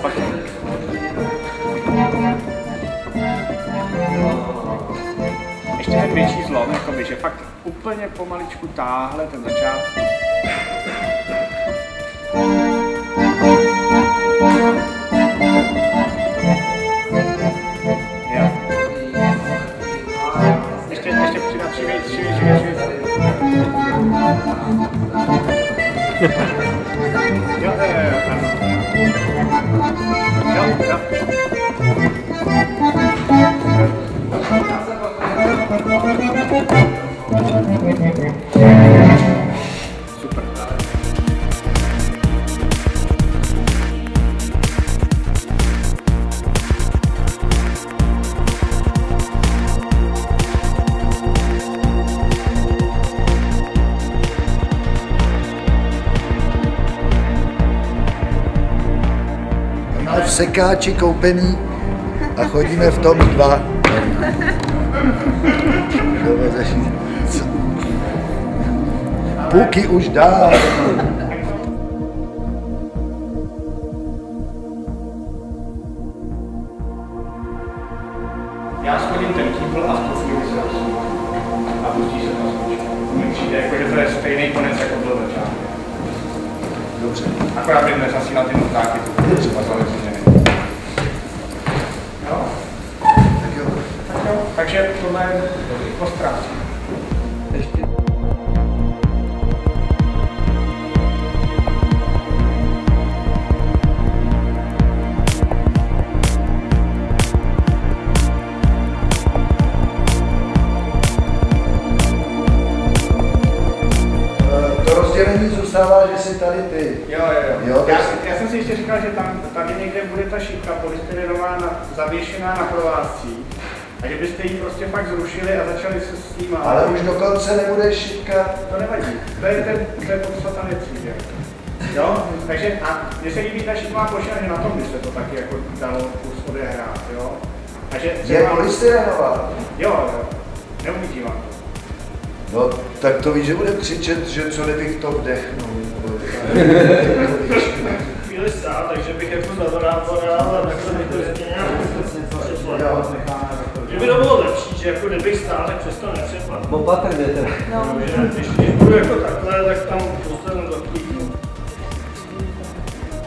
pak ještě ten větší zlom, jakoby, že fakt úplně pomaličku táhle ten začátek. Jo. Ještě přidat tři věc. Jo. Super. Máme v sekáči koupený a chodíme v tom dva. Půlky už dá. Já schodím ten kýbl a vstupím se a pustí se ta zvučka. To mi přijde, jako, že to je stejný konec, jako byl začátek. Dobře. Akorát bych nezasílat ty notáky, to třeba zalezněny. Jo? Tak jo. Takže tohle je postrácí. Ještě. Zůstává, že jsi tady ty. Jo. Já jsem si ještě říkal, že tady někde bude ta šipka polystyrenová zavěšená na provázcích a že byste ji prostě pak zrušili a začali se s tím. Ale už dokonce nebude šipka. To nevadí. To je podstata věcí. Jo? Takže a mně se líbí ta šipková plošina, že na tom by se to taky jako dalo kus odehrát. Jo? A že je polystyrenová. Jo. Neumítí vám to. No, tak to víš, že bude křičet, že co kdybych to vdechnul. Chvíli stál, takže bych jako zavodával a takhle mi to nějak že by to bylo lepší, že jako kdybych stál, tak přesto nepřepad. Opatrně teda. Když budu jako takhle, tak tam dostanu do klíku.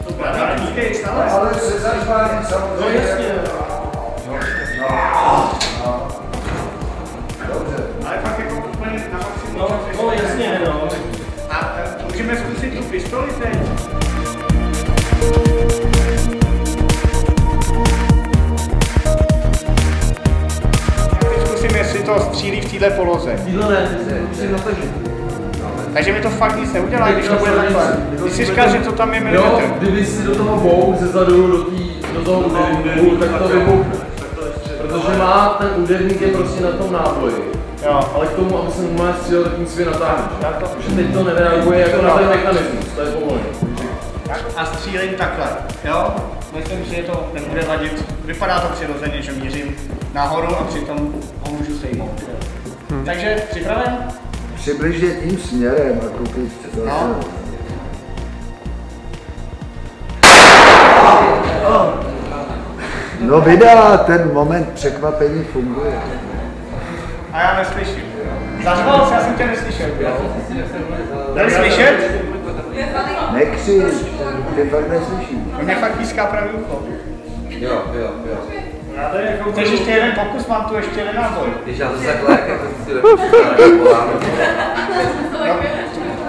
To padání. Ale se zažváním samozřejmě. No jasně. Dobře. Ale pak jako úplně na maximum čas. No jasně, no. A můžeme zkusit tu pistoli teď? Teď zkusím, jestli to střílí v této poloze. Jídlo ne, musím natažit. Takže mi to fakt nic neudělá, když to bude takhle. Ty jsi říkal, že to tam je milimetr. Jo, kdyby si do toho bouk ze zadu do toho úderníku, tak to vybuchne. Protože má ten úderník je prostě na tom náboji. Jo. Ale k tomu, aby se normálně střílel, tak musí být natáhnout. Protože teď to nereaguje jako na ten mechanismus, to je povolené. A střílím takhle, jo? Myslím si, že to nebude vadit. Vypadá to přirozeně, že mířím nahoru a přitom ho můžu sejmout. Takže připraven? Přibližně tím směrem a koukej se No. No vydá, ten moment překvapení funguje. A já neslyším. Zařval jsi, já jsem tě neslyšel. Byl slyšet? Nekřič, ty fakt neslyšíš. Mě fakt píská pravý ucho. Jo. Já tady jako Chceš ještě jeden pokus, mám tu ještě jeden náboj. Když já to takhle, jako si voláme. No,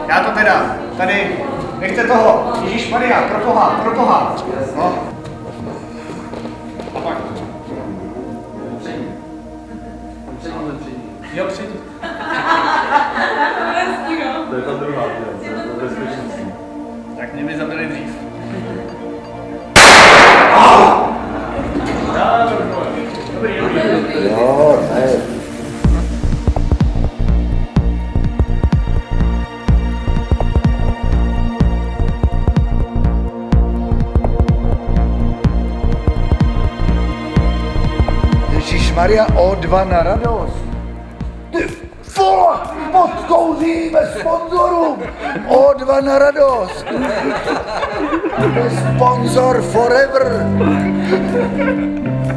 já to teda, tady, nechte toho, Ježišmarja, proboha. No. A pak. Jo, přední. To je ta druhá, to je bezpečnostní. Tak mě by zabili dřív. Jo, ne. Ježišmarja, O2 na radost. Ty Podkouříme sponzorům! O2 na radost! Sponzor forever!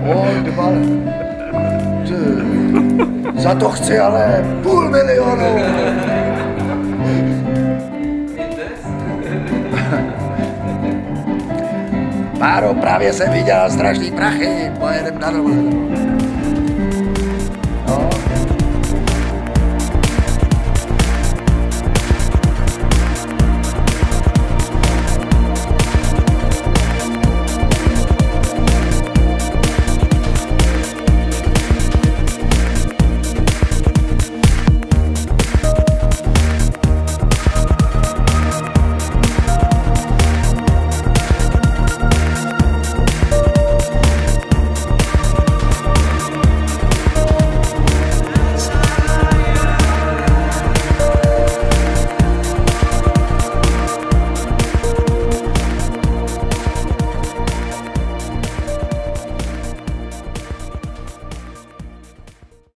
O2... Za to chci ale 500 000. Máro, právě jsem vydělal strašný prachy, pojedem na dovolenou. No.